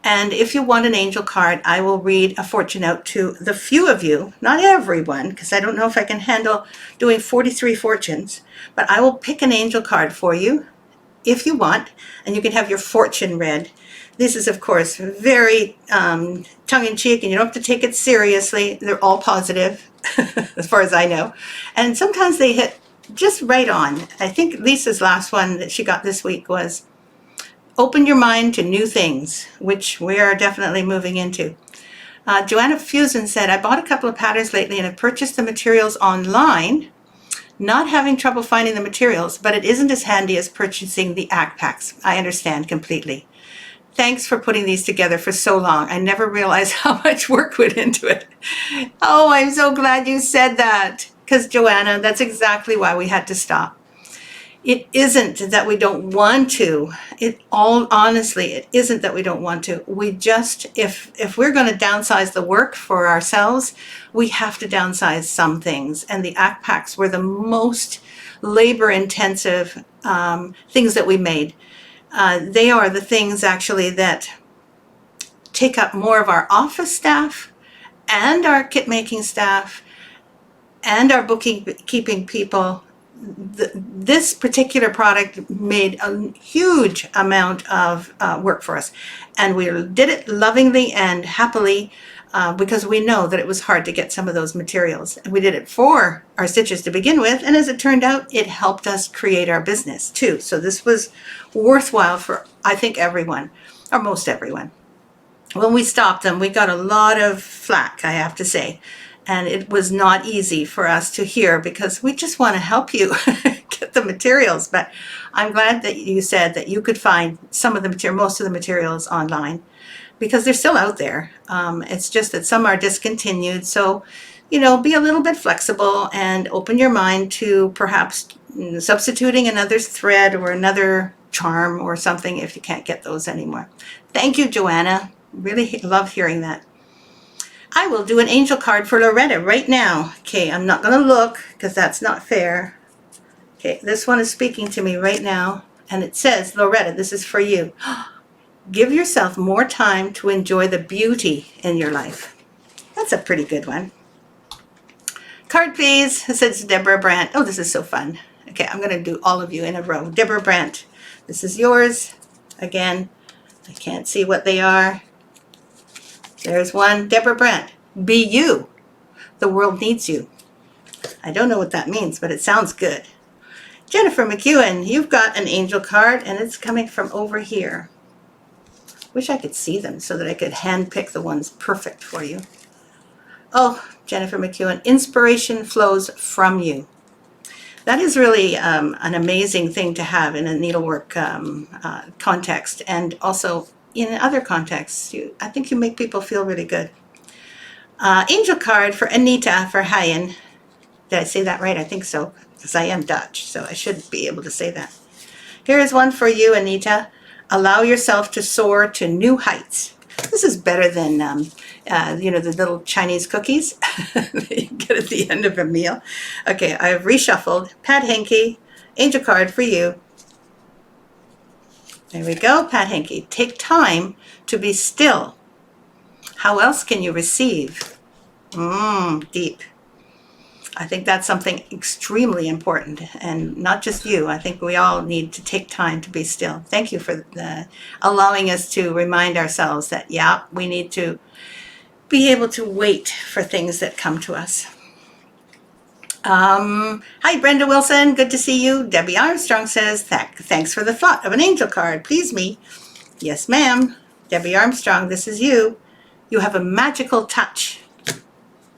And if you want an angel card, I will read a fortune out to the few of you, not everyone, because I don't know if I can handle doing 43 fortunes. But I will pick an angel card for you if you want, and you can have your fortune read. This is, of course, very tongue-in-cheek, and you don't have to take it seriously. They're all positive, as far as I know. And sometimes they hit just right on. I think Lisa's last one that she got this week was, open your mind to new things, which we are definitely moving into. Joanna Fusen said, I bought a couple of patterns lately and have purchased the materials online, not having trouble finding the materials, but it isn't as handy as purchasing the ACK packs. I understand completely. Thanks for putting these together for so long. I never realized how much work went into it. Oh, I'm so glad you said that, because Joanna, that's exactly why we had to stop. It isn't that we don't want to. Honestly, it isn't that we don't want to. We just, if we're going to downsize the work for ourselves, we have to downsize some things. And the ACK packs were the most labor-intensive things that we made. They are the things actually that take up more of our office staff and our kit-making staff and our bookkeeping people. This particular product made a huge amount of work for us, and we did it lovingly and happily because we know that it was hard to get some of those materials. And we did it for our stitches to begin with, and as it turned out, it helped us create our business too. So this was worthwhile for, I think, everyone, or most everyone. When we stopped them, we got a lot of flack, I have to say. And it was not easy for us to hear because we just want to help you get the materials. But I'm glad that you said that you could find some of the material, most of the materials online, because they're still out there. It's just that some are discontinued. So, you know, be a little bit flexible and open your mind to perhaps substituting another thread or another charm or something if you can't get those anymore. Thank you, Joanna. Really love hearing that. I will do an angel card for Loretta right now. Okay, I'm not going to look because that's not fair. Okay, this one is speaking to me right now. And it says, Loretta, this is for you. Give yourself more time to enjoy the beauty in your life. That's a pretty good one. Card, please. It says Deborah Brandt. Oh, this is so fun. Okay, I'm going to do all of you in a row. Deborah Brandt, this is yours. Again, I can't see what they are. There's one. Deborah Brandt, be you. The world needs you. I don't know what that means, but it sounds good. Jennifer McEwen, you've got an angel card, and it's coming from over here. Wish I could see them so that I could handpick the ones perfect for you. Oh, Jennifer McEwen, inspiration flows from you. That is really an amazing thing to have in a needlework context, and also in other contexts. I think you make people feel really good. Angel card for Anita for Hayen. Did I say that right? I think so, because I am Dutch, so I should be able to say that. Here is one for you, Anita. Allow yourself to soar to new heights. This is better than, the little Chinese cookies that you get at the end of a meal. Okay, I have reshuffled. Pat Henke, angel card for you. There we go, Pat Henke. Take time to be still. How else can you receive? Deep. I think that's something extremely important, and not just you. I think we all need to take time to be still. Thank you for allowing us to remind ourselves that, yeah, we need to be able to wait for things that come to us. Hi, Brenda Wilson. Good to see you. Debbie Armstrong says, thanks for the thought of an angel card. Please me. Yes, ma'am. Debbie Armstrong, this is you. You have a magical touch.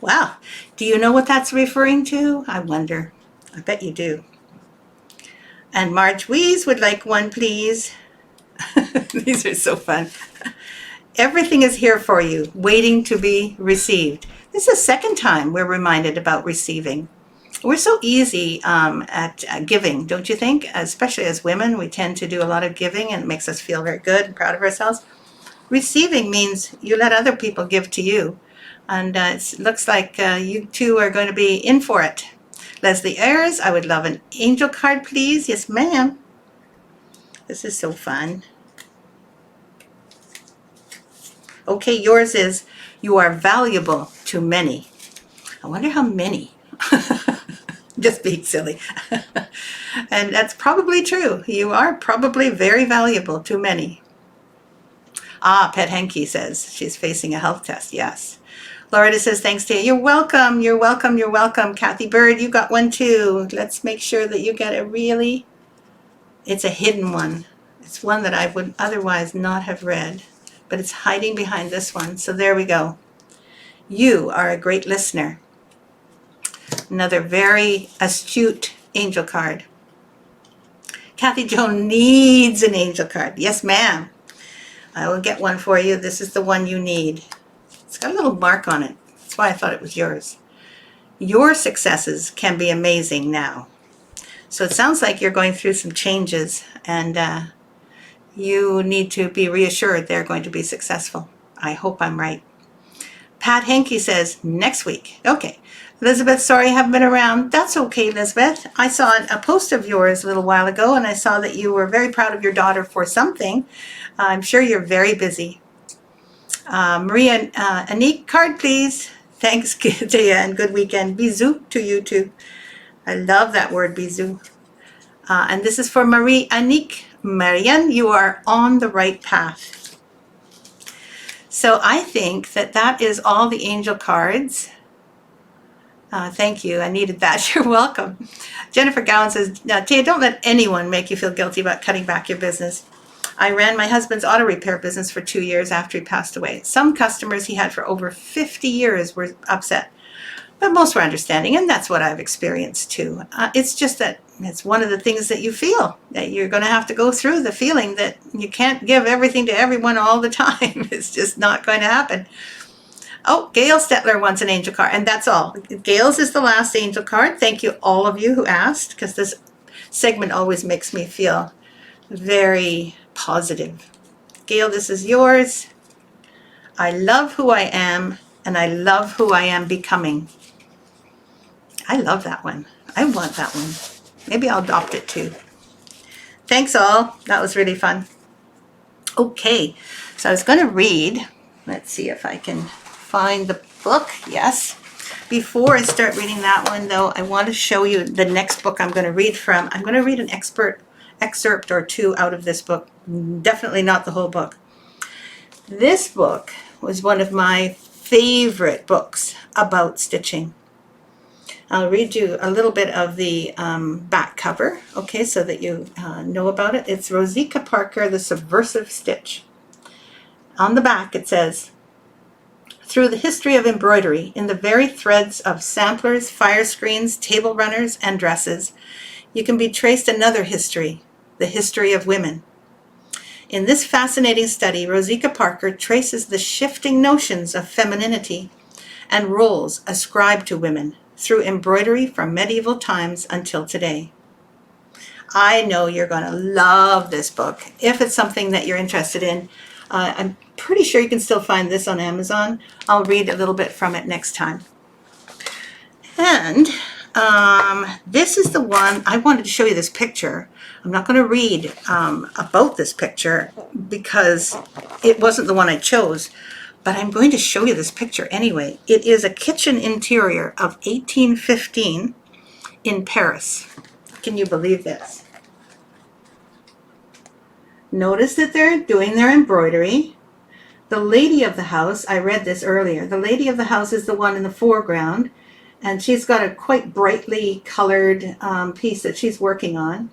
Wow. Do you know what that's referring to? I wonder. I bet you do. And Marge Wees would like one, please. These are so fun. Everything is here for you, waiting to be received. This is the second time we're reminded about receiving. We're so easy at giving, don't you think? Especially as women, we tend to do a lot of giving, and it makes us feel very good and proud of ourselves. Receiving means you let other people give to you. And it looks like you two are going to be in for it. Leslie Ayers, I would love an angel card, please. Yes, ma'am. This is so fun. Okay, yours is, you are valuable to many. I wonder how many. Just being silly. And that's probably true. You are probably very valuable to many. Pat Henke says she's facing a health test. Yes. Loretta says, thanks, Thea. You're welcome. You're welcome. You're welcome. Kathy Bird, you got one too. Let's make sure that you get it's a hidden one. It's one that I would otherwise not have read, but it's hiding behind this one. So there we go. You are a great listener. Another very astute angel card. Kathy Joan needs an angel card. Yes, ma'am. I will get one for you. This is the one you need. It's got a little mark on it. That's why I thought it was yours. Your successes can be amazing now. So it sounds like you're going through some changes, and you need to be reassured they're going to be successful. I hope I'm right. Pat Henke says, next week. Okay. Elizabeth, sorry I haven't been around. That's okay, Elizabeth. I saw a post of yours a little while ago, and I saw that you were very proud of your daughter for something. I'm sure you're very busy. Maria, Anik, card, please. Thanks, Thea, and good weekend. Bisous to you too. I love that word, bisous. And this is for Marie Anik. Marianne, you are on the right path. So I think that is all the angel cards. Thank you. I needed that. You're welcome. Jennifer Gowan says, Thea, don't let anyone make you feel guilty about cutting back your business. I ran my husband's auto repair business for 2 years after he passed away. Some customers he had for over 50 years were upset, but most were understanding, and that's what I've experienced too. It's just that it's one of the things that you feel, that you're going to have to go through, the feeling that you can't give everything to everyone all the time. It's just not going to happen. Oh, Gail Stetler wants an angel card, and that's all. Gail's is the last angel card. Thank you, all of you who asked, because this segment always makes me feel very positive. Gail, this is yours. I love who I am, and I love who I am becoming. I love that one. I want that one. Maybe I'll adopt it too. Thanks all. That was really fun. Okay, so I was going to read. Let's see if I can find the book. Yes. Before I start reading that one, though, I want to show you the next book I'm going to read from. I'm going to read an excerpt or two out of this book. Definitely not the whole book. This book was one of my favorite books about stitching. I'll read you a little bit of the back cover, okay, so that you know about it. It's Rosika Parker, The Subversive Stitch. On the back it says, through the history of embroidery, in the very threads of samplers, fire screens, table runners, and dresses, you can be traced another history, the history of women. In this fascinating study, Rosika Parker traces the shifting notions of femininity and roles ascribed to women through embroidery from medieval times until today. I know you're going to love this book. If it's something that you're interested in, I'm pretty sure you can still find this on Amazon. I'll read a little bit from it next time. And this is the one, I wanted to show you this picture. I'm not going to read about this picture because it wasn't the one I chose, but I'm going to show you this picture anyway. It is a kitchen interior of 1815 in Paris. Can you believe this? Notice that they're doing their embroidery. The lady of the house, I read this earlier, the lady of the house is the one in the foreground, and she's got a quite brightly colored piece that she's working on.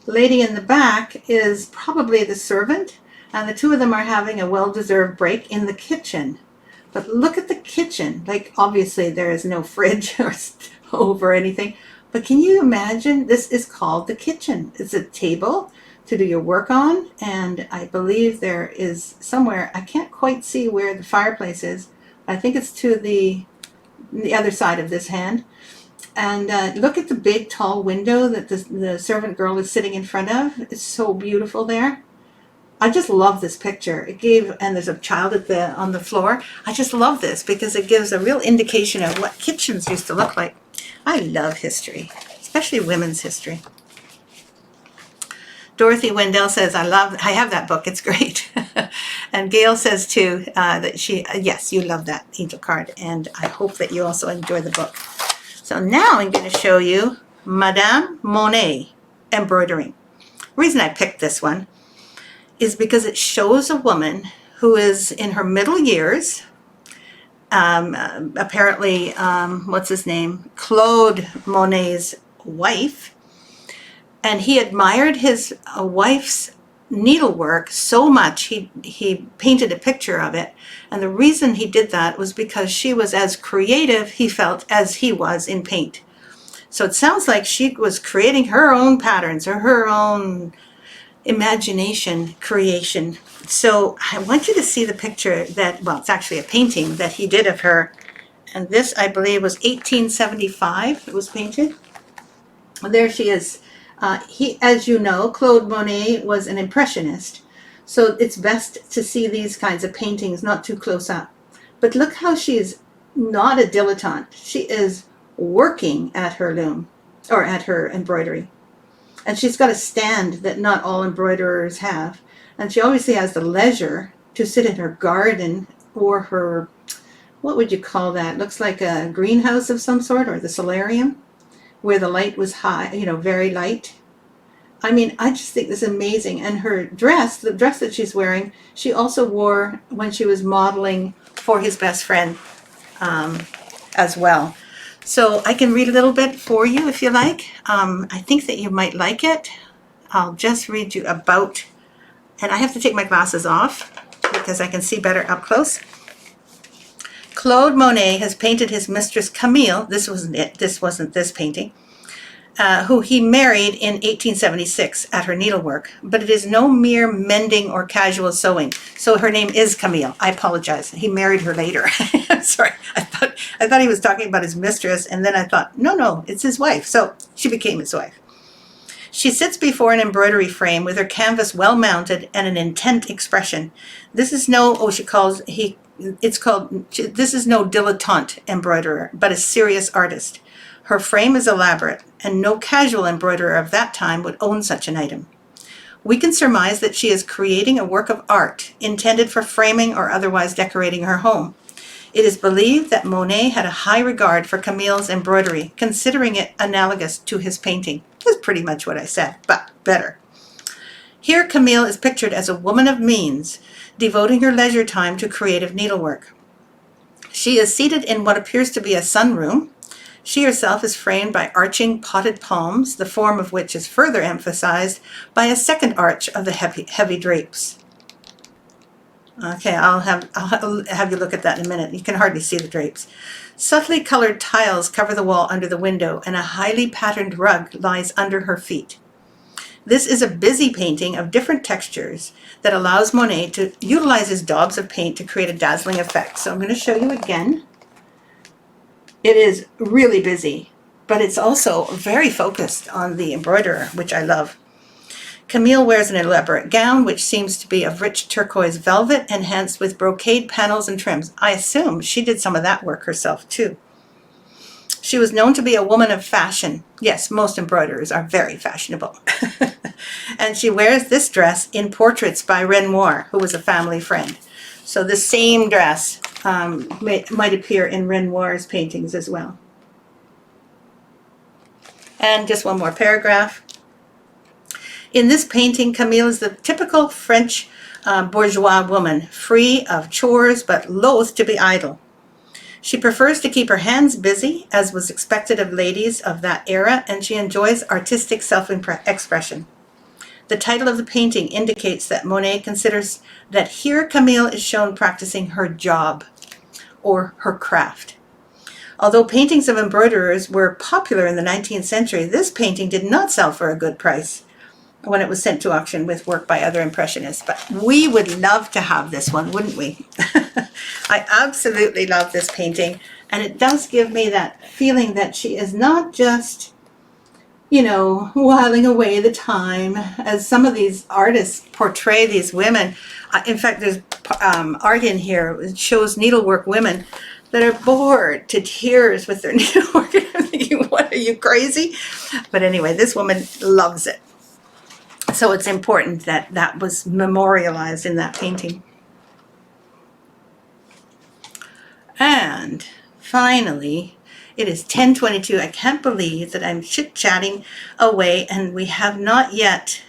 The lady in the back is probably the servant, and the two of them are having a well-deserved break in the kitchen. But look at the kitchen. Like, obviously there is no fridge or stove or anything, but can you imagine? This is called the kitchen. It's a table to do your work on, and I believe there is somewhere, I can't quite see where the fireplace is. I think it's to the other side of this hand. And look at the big tall window that the servant girl is sitting in front of. It's so beautiful there. I just love this picture. And there's a child on the floor. I just love this because it gives a real indication of what kitchens used to look like. I love history, especially women's history. Dorothy Wendell says, I have that book. It's great. And Gail says too that yes, you love that angel card. And I hope that you also enjoy the book. So now I'm going to show you Madame Monet Embroidering. The reason I picked this one is because it shows a woman who is in her middle years. Apparently, what's his name? Claude Monet's wife. And he admired his wife's needlework so much, he painted a picture of it. And the reason he did that was because she was as creative, he felt, as he was in paint. So it sounds like she was creating her own patterns or her own imagination creation. So I want you to see the picture that, well, it's actually a painting that he did of her. And this, I believe, was 1875 it was painted. Well, there she is. As you know, Claude Monet was an impressionist, so it's best to see these kinds of paintings not too close up. But look how she's not a dilettante. She is working at her loom, or at her embroidery. And she's got a stand that not all embroiderers have. And she obviously has the leisure to sit in her garden or her, what would you call that? Looks like a greenhouse of some sort, or the solarium, where the light was high, very light. I mean, I just think this is amazing. And her dress, the dress that she's wearing, she also wore when she was modeling for his best friend as well. So I can read a little bit for you if you like. I think that you might like it. I'll just read you about, and I have to take my glasses off because I can see better up close. Claude Monet has painted his mistress Camille, this wasn't it, this wasn't this painting, who he married in 1876 at her needlework, but it is no mere mending or casual sewing. So her name is Camille. I apologize. He married her later. I'm sorry. I thought he was talking about his mistress, and then I thought, no, it's his wife. So she became his wife. She sits before an embroidery frame with her canvas well mounted and an intent expression. This is he It's called, this is no dilettante embroiderer, but a serious artist. Her frame is elaborate, and no casual embroiderer of that time would own such an item. We can surmise that she is creating a work of art intended for framing or otherwise decorating her home. It is believed that Monet had a high regard for Camille's embroidery, considering it analogous to his painting. That's pretty much what I said, but better. Here Camille is pictured as a woman of means, devoting her leisure time to creative needlework. She is seated in what appears to be a sunroom. She herself is framed by arching potted palms, the form of which is further emphasized by a second arch of the heavy drapes. Okay, I'll have you look at that in a minute. You can hardly see the drapes. Subtly colored tiles cover the wall under the window, and a highly patterned rug lies under her feet. This is a busy painting of different textures that allows Monet to utilize his daubs of paint to create a dazzling effect. So I'm going to show you again. It is really busy, but it's also very focused on the embroiderer, which I love. Camille wears an elaborate gown, which seems to be of rich turquoise velvet, enhanced with brocade panels and trims. I assume she did some of that work herself, too. She was known to be a woman of fashion. Yes, most embroiderers are very fashionable. And she wears this dress in portraits by Renoir, who was a family friend. So the same dress might appear in Renoir's paintings as well. And just one more paragraph. In this painting, Camille is the typical French bourgeois woman, free of chores but loath to be idle. She prefers to keep her hands busy, as was expected of ladies of that era, and she enjoys artistic self-expression. The title of the painting indicates that Monet considers that here Camille is shown practicing her job, or her craft. Although paintings of embroiderers were popular in the 19th century, this painting did not sell for a good price when it was sent to auction with work by other impressionists. But we would love to have this one, wouldn't we? I absolutely love this painting, and it does give me that feeling that she is not just, you know, whiling away the time as some of these artists portray these women. In fact, there's art in here that shows needlework women that are bored to tears with their needlework. And I'm thinking, what, are you crazy? But anyway, this woman loves it. So it's important that that was memorialized in that painting. And finally, it is 10:22. I can't believe that I'm chit-chatting away and we have not yet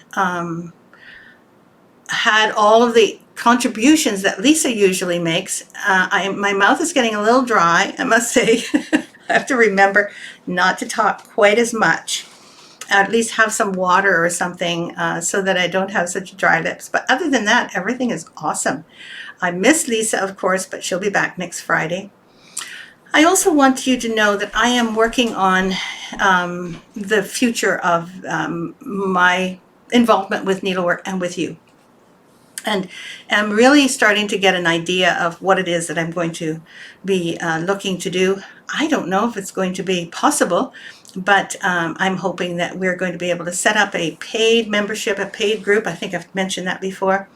had all of the contributions that Lisa usually makes. My mouth is getting a little dry, I must say. I have to remember not to talk quite as much. At least have some water or something so that I don't have such dry lips. But other than that, everything is awesome. I miss Lisa, of course, but she'll be back next Friday. I also want you to know that I am working on the future of my involvement with needlework and with you. And I'm really starting to get an idea of what it is that I'm going to be looking to do. I don't know if it's going to be possible, but I'm hoping that we're going to be able to set up a paid membership, a paid group. I think I've mentioned that before.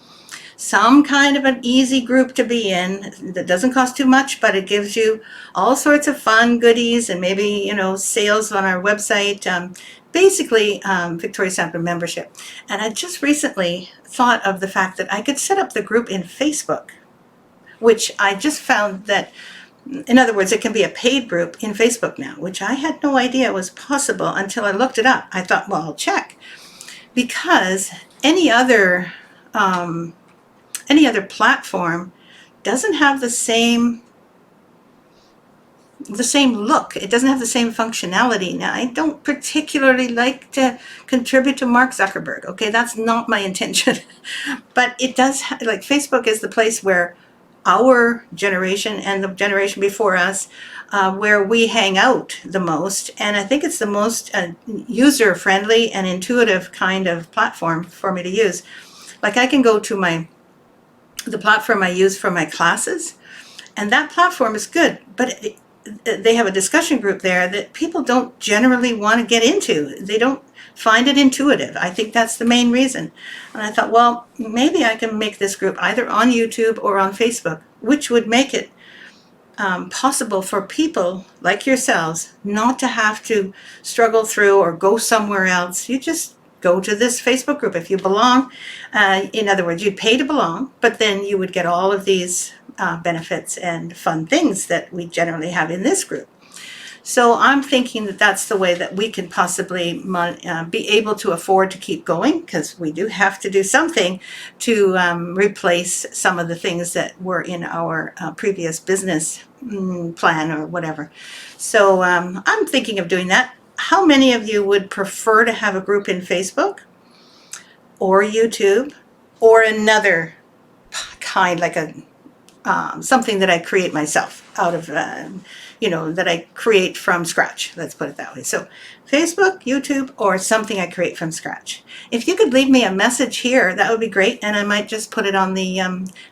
Some kind of an easy group to be in that doesn't cost too much, but it gives you all sorts of fun goodies and maybe, you know, sales on our website. Basically, Victoria Sampler membership. And I just recently thought of the fact that I could set up the group in Facebook, which I just found that, in other words, it can be a paid group in Facebook now, which I had no idea was possible until I looked it up. I thought, well, I'll check. Because any other platform doesn't have the same look. It doesn't have the same functionality. Now, I don't particularly like to contribute to Mark Zuckerberg. Okay, that's not my intention. But it does, like Facebook is the place where our generation and the generation before us, where we hang out the most. And I think it's the most user-friendly and intuitive kind of platform for me to use. Like I can go to the platform I use for my classes, and that platform is good, but they have a discussion group there that people don't generally want to get into. They don't find it intuitive. I think that's the main reason. And I thought, well, maybe I can make this group either on YouTube or on Facebook, which would make it possible for people like yourselves not to have to struggle through or go somewhere else. You just go to this Facebook group if you belong. In other words, you'd pay to belong, but then you would get all of these benefits and fun things that we generally have in this group. So I'm thinking that that's the way that we can possibly be able to afford to keep going, because we do have to do something to replace some of the things that were in our previous business plan or whatever. So I'm thinking of doing that. How many of you would prefer to have a group in Facebook or YouTube or another kind, like a something that I create myself out of, that I create from scratch. Let's put it that way. So Facebook, YouTube, or something I create from scratch. If you could leave me a message here, that would be great. And I might just put it on the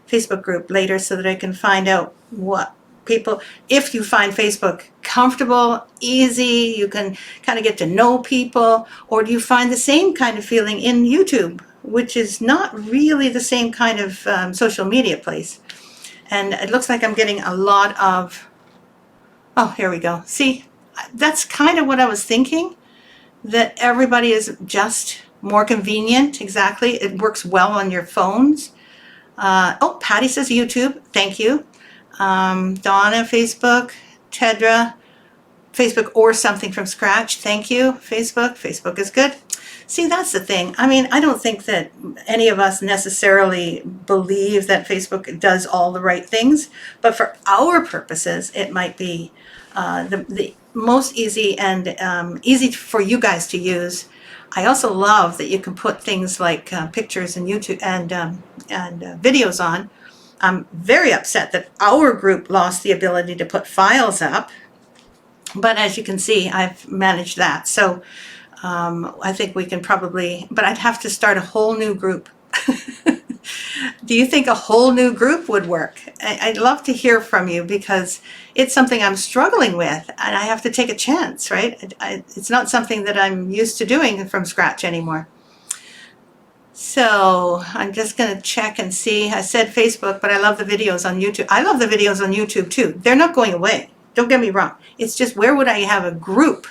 Facebook group later so that I can find out what people, if you find Facebook comfortable, easy, you can kind of get to know people, or do you find the same kind of feeling in YouTube, which is not really the same kind of social media place. And it looks like I'm getting a lot of, oh, here we go. See, that's kind of what I was thinking, that everybody is just more convenient. Exactly. It works well on your phones. Oh, Patty says YouTube. Thank you. Donna, Facebook. Tedra, Facebook or something from scratch. Thank you. Facebook. Facebook is good. See, that's the thing. I mean, I don't think that any of us necessarily believe that Facebook does all the right things, but for our purposes, it might be the most easy and easy for you guys to use. I also love that you can put things like pictures and YouTube and videos on. I'm very upset that our group lost the ability to put files up, but as you can see, I've managed that. So I think we can probably, but I'd have to start a whole new group. Do you think a whole new group would work? I'd love to hear from you, because it's something I'm struggling with and I have to take a chance, right? It's not something that I'm used to doing from scratch anymore. So I'm just going to check and see. I said Facebook, but I love the videos on YouTube. I love the videos on YouTube too. They're not going away. Don't get me wrong. It's just, where would I have a group?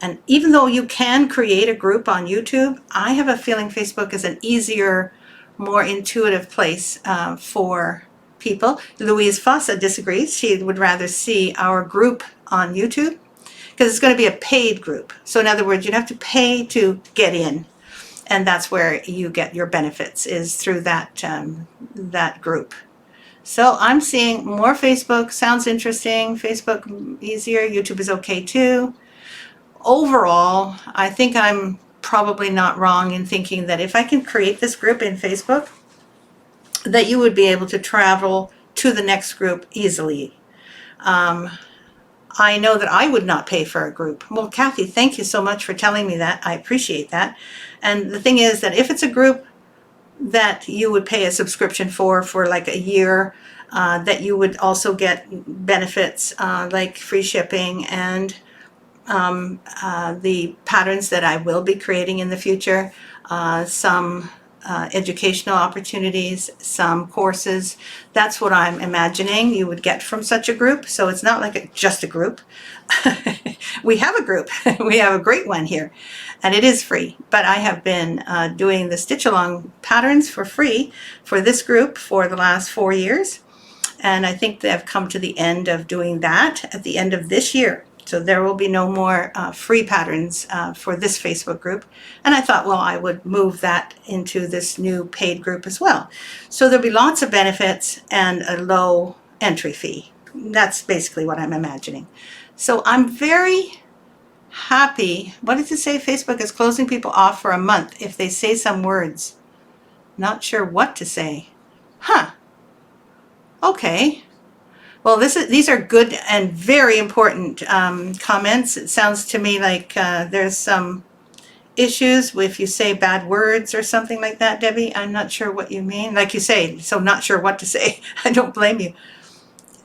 And even though you can create a group on YouTube, I have a feeling Facebook is an easier, more intuitive place for people. Louise Fossa disagrees. She would rather see our group on YouTube, because it's going to be a paid group. So in other words, you'd have to pay to get in. And that's where you get your benefits, is through that, that group. So I'm seeing more Facebook. Sounds interesting. Facebook easier. YouTube is okay too. Overall, I think I'm probably not wrong in thinking that if I can create this group in Facebook, that you would be able to travel to the next group easily. I know that I would not pay for a group. Well, Kathy, thank you so much for telling me that. I appreciate that. And the thing is that if it's a group that you would pay a subscription for like a year, that you would also get benefits like free shipping and the patterns that I will be creating in the future, some educational opportunities, some courses. That's what I'm imagining you would get from such a group. So it's not like just a group. We have a group. We have a great one here, and it is free. But I have been doing the stitch along patterns for free for this group for the last 4 years. And I think they've come to the end of doing that at the end of this year. So there will be no more free patterns for this Facebook group. And I thought, well, I would move that into this new paid group as well. So there'll be lots of benefits and a low entry fee. That's basically what I'm imagining. So I'm very happy. What did it say? Facebook is closing people off for a month if they say some words. Not sure what to say. Huh. Okay. Well, these are good and very important comments. It sounds to me like there's some issues if you say bad words or something like that, Debbie. I'm not sure what you mean. Like you say, so not sure what to say. I don't blame you.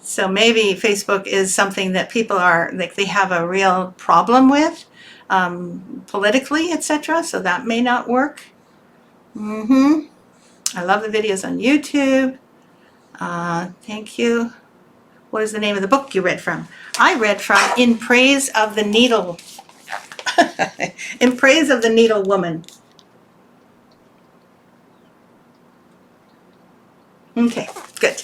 So maybe Facebook is something that people are, like, they have a real problem with. politically, etc. So that may not work. I love the videos on YouTube. Thank you. What is the name of the book you read from? I read from In Praise of the Needle. In Praise of the Needle Woman. Okay, good.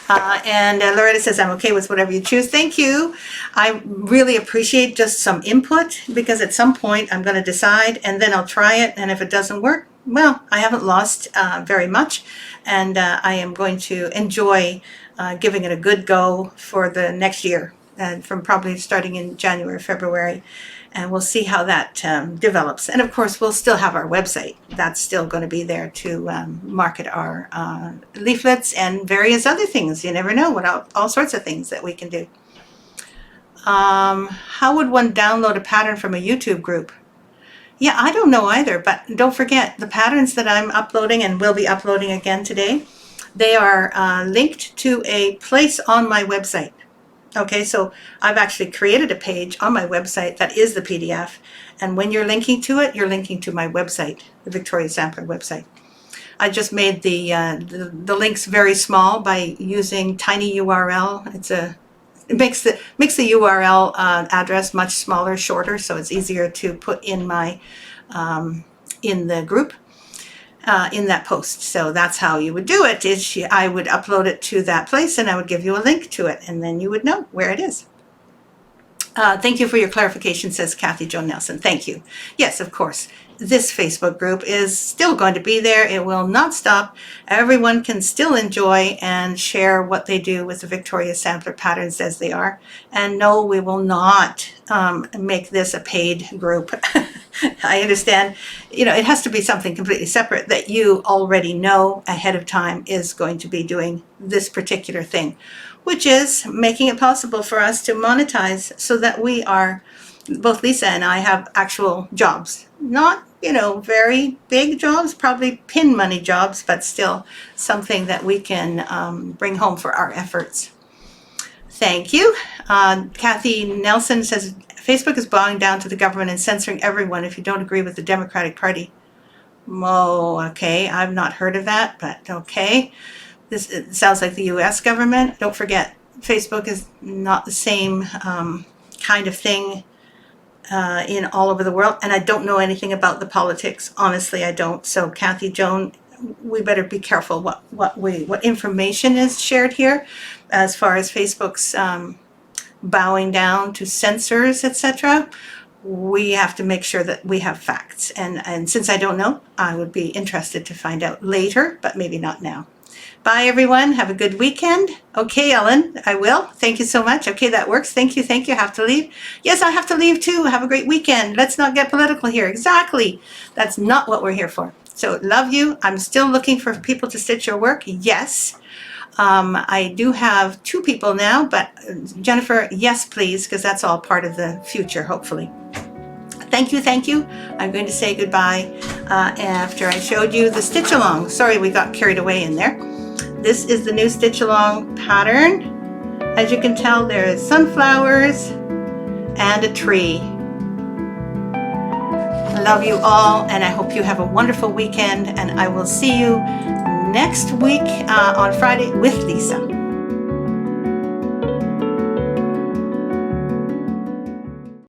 And Loretta says, I'm okay with whatever you choose. Thank you. I really appreciate just some input, because at some point I'm going to decide and then I'll try it. And if it doesn't work, well, I haven't lost very much. And I am going to enjoy giving it a good go for the next year, and from probably starting in January, February. And we'll see how that develops. And of course, we'll still have our website. That's still going to be there to market our leaflets and various other things. You never know what all sorts of things that we can do. How would one download a pattern from a YouTube group? Yeah, I don't know either, but don't forget the patterns that I'm uploading and will be uploading again today. They are linked to a place on my website. Okay, so I've actually created a page on my website that is the PDF. And when you're linking to it, you're linking to my website, the Victoria Sampler website. I just made the links very small by using tiny URL. It makes the URL address much smaller, shorter, so it's easier to put in my in the group. In that post. So that's how you would do it. I would upload it to that place and I would give you a link to it, and then you would know where it is. Thank you for your clarification, says Kathy Jo Nelson. Thank you. Yes, of course. This Facebook group is still going to be there. It will not stop. Everyone can still enjoy and share what they do with the Victoria Sampler patterns as they are. And no, we will not make this a paid group. I understand, it has to be something completely separate that you already know ahead of time is going to be doing this particular thing, which is making it possible for us to monetize so that we are, both Lisa and I have actual jobs. Not, very big jobs, probably pin money jobs, but still something that we can bring home for our efforts. Thank you. Kathy Nelson says, Facebook is bowing down to the government and censoring everyone if you don't agree with the Democratic Party. Oh, okay. I've not heard of that, but okay. It sounds like the U.S. government. Don't forget, Facebook is not the same kind of thing in all over the world. And I don't know anything about the politics. Honestly, I don't. So, Kathy Joan, we better be careful what information is shared here as far as Facebook's bowing down to censors, etc. We have to make sure that we have facts. And since I don't know, I would be interested to find out later, but maybe not now. Bye, everyone. Have a good weekend. Okay, Ellen, I will. Thank you so much. Okay, that works. Thank you. I have to leave. Yes, I have to leave too. Have a great weekend. Let's not get political here. Exactly. That's not what we're here for. So, love you. I'm still looking for people to stitch your work. Yes. I do have 2 people now, but Jennifer, yes, please, because that's all part of the future, hopefully. Thank you. I'm going to say goodbye after I showed you the stitch along. Sorry, we got carried away in there. This is the new stitch along pattern. As you can tell, there is sunflowers and a tree. I love you all, and I hope you have a wonderful weekend, and I will see you next week on Friday with Lisa.